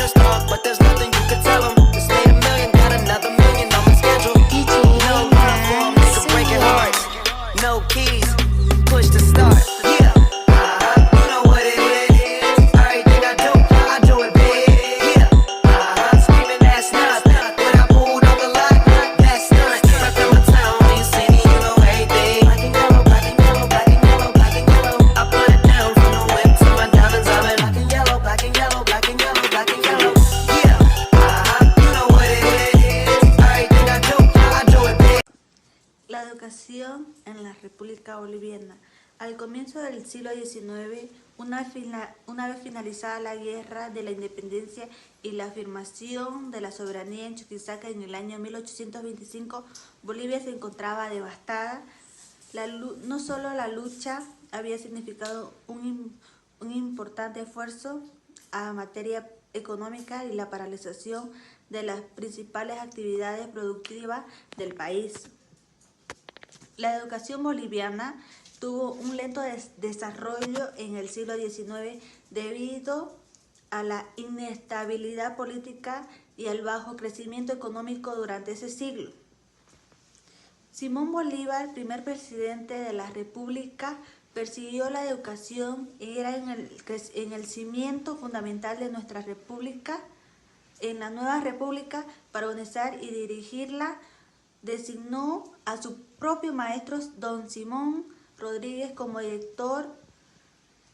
haters talk, but there's nothing you can tell them. Just made a million, got another million on my schedule. No uniform, nigga breaking hearts. No keys, push to start. Yeah, you know what it is. Everything I do it big. Yeah, screaming that's not. When I pulled on the lot, that's not. Stuck in my town, you see me, you know everything. Black and yellow, black and yellow, black and yellow, black and yellow. I put it down from the whip to my diamonds. I'm in black and yellow, black and yellow, black and yellow, black and yellow. Yeah, you know what it is. Everything I do it big. La educación en la República Boliviana. Al comienzo del siglo XIX, una vez finalizada la Guerra de la Independencia y la afirmación de la soberanía en Chuquisaca en el año 1825, Bolivia se encontraba devastada. No solo la lucha había significado un importante esfuerzo a materia económica y la paralización de las principales actividades productivas del país. La educación boliviana tuvo un lento desarrollo en el siglo XIX debido a la inestabilidad política y al bajo crecimiento económico durante ese siglo. Simón Bolívar, primer presidente de la República, persiguió la educación y era en el cimiento fundamental de nuestra República. En la nueva República, para organizar y dirigirla, designó a su propio maestro, don Simón Rodríguez, como director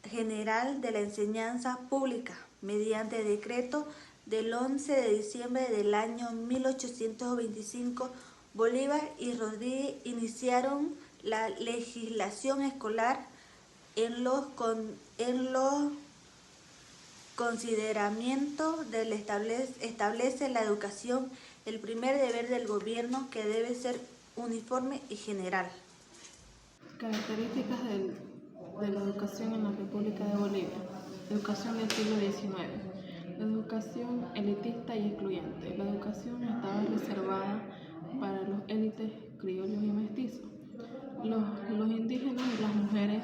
general de la enseñanza pública, mediante decreto del 11 de diciembre del año 1825. Bolívar y Rodríguez iniciaron la legislación escolar en los consideramientos del establece la educación, el primer deber del gobierno, que debe ser uniforme y general. Características de la educación en la República de Bolivia. Educación del siglo XIX. La educación elitista y excluyente. La educación estaba reservada para los élites criollos y mestizos. Los indígenas y las mujeres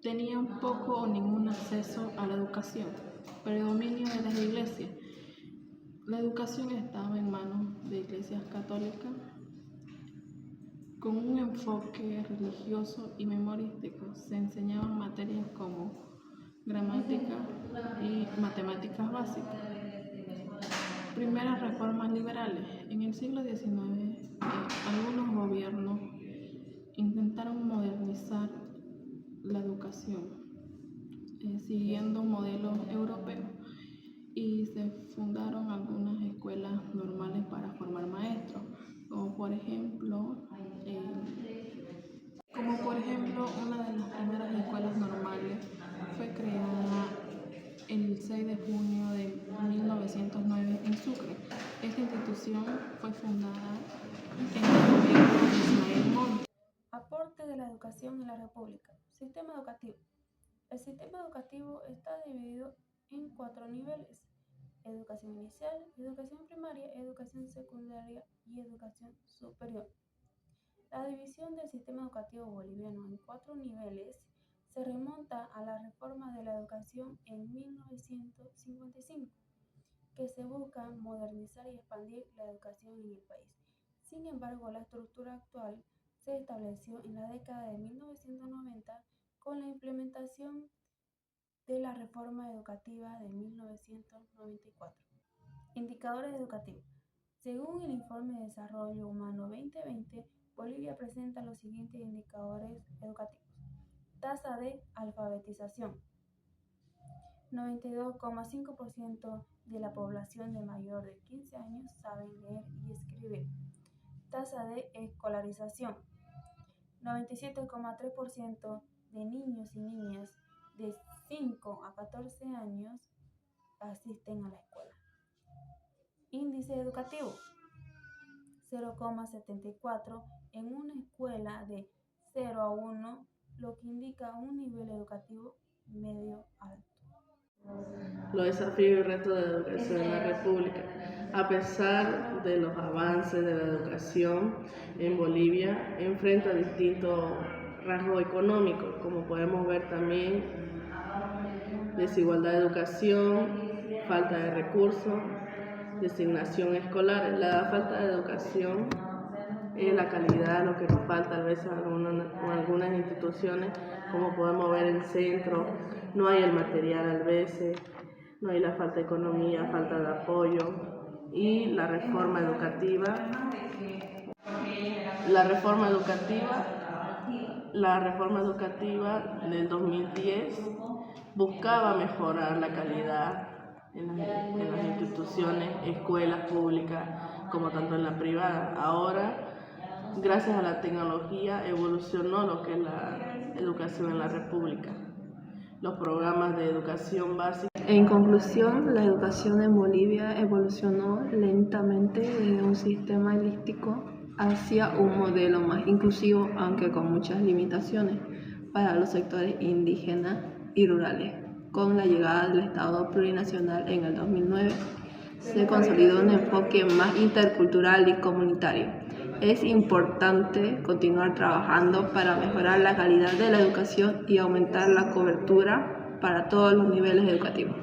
tenían poco o ningún acceso a la educación. Predominio de las iglesias. La educación estaba en manos de iglesias católicas con un enfoque religioso y memorístico. Se enseñaban materias como gramática y matemáticas básicas. Primeras reformas liberales. En el siglo XIX, algunos gobiernos intentaron modernizar la educación siguiendo modelos europeos y se fundaron algunas escuelas normales para formar maestros, como por ejemplo una de las primeras escuelas normales fue creada el 6 de junio de 1909 en Sucre. Esta institución fue fundada en el gobierno de Ismael Montt. Aporte de la educación en la República. Sistema educativo. El sistema educativo está dividido en 4 niveles: educación inicial, educación primaria, educación secundaria y educación superior. La división del sistema educativo boliviano en 4 niveles se remonta a la reforma de la educación en 1955, que se busca modernizar y expandir la educación en el país. Sin embargo, la estructura actual se estableció en la década de 1990 con la implementación de la reforma educativa de 1994. Indicadores educativos. Según el Informe de Desarrollo Humano 2020, Bolivia presenta los siguientes indicadores educativos. Tasa de alfabetización. 92,5% de la población de mayor de 15 años saben leer y escribir. Tasa de escolarización. 97,3% de niños y niñas de 5 a 14 años asisten a la escuela. Índice educativo. 0,74 en una escuela de 0 a 1, lo que indica un nivel educativo medio alto. Los desafíos y retos de la educación en la República. A pesar de los avances de la educación en Bolivia, enfrenta distintos rasgos económicos, como podemos ver también: desigualdad de educación, falta de recursos, designación escolar. La falta de educación es la calidad, lo que nos falta a veces en algunas instituciones, como podemos ver en el centro, no hay el material a veces, no hay la falta de economía, falta de apoyo. Y la reforma educativa del 2010 buscaba mejorar la calidad en las instituciones, escuelas públicas, como tanto en la privada. Ahora, gracias a la tecnología, evolucionó lo que es la educación en la República. Los programas de educación básica. En conclusión, la educación en Bolivia evolucionó lentamente desde un sistema holístico hacia un modelo más inclusivo, aunque con muchas limitaciones para los sectores indígenas y rurales. Con la llegada del Estado plurinacional en el 2009, se consolidó un enfoque más intercultural y comunitario. Es importante continuar trabajando para mejorar la calidad de la educación y aumentar la cobertura para todos los niveles educativos.